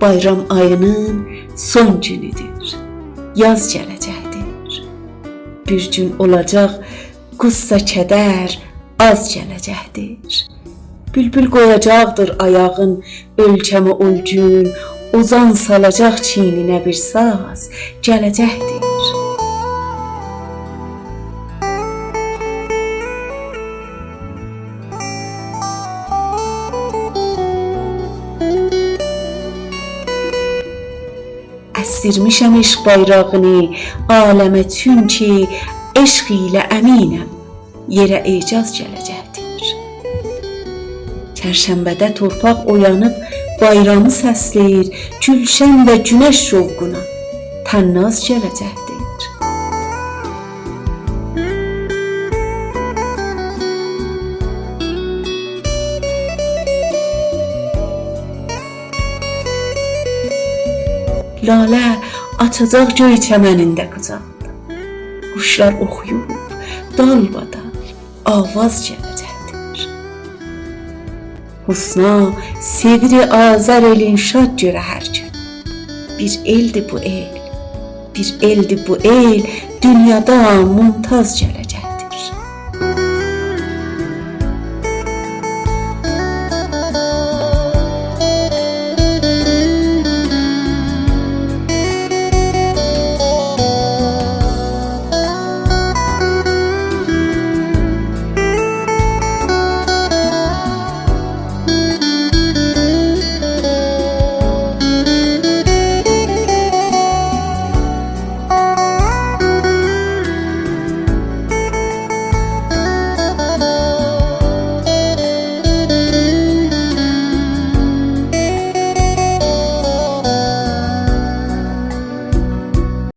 bayram ayının son günüdür. Yaz gələcəkdir. Bir gün olacaq qüssə kədər az gələcəkdir. Bülbül qoyacaqdır ayağın ölkəmə o gün, ozan salacaq çiyninə bir saz gələcəkdir. Əsdirmişəm eşq bayrağını aləmə, çünki eşq ilə əminəm yerə ecaz gələcəkdir. Çərşənbədə torpaq oyanıb bayramı səsləyir, gülşən və günəş şovquna tənnaz gələcəkdir. Lalə açacaq göy çəmənində qıcaqda. Quşlar oxuyub dalbadal avaz gələcəkdir. Husna sevri azər elin şad görə hər gün. Bir eldir bu el, bir eldir bu el, dünyada mumtaz gələcək.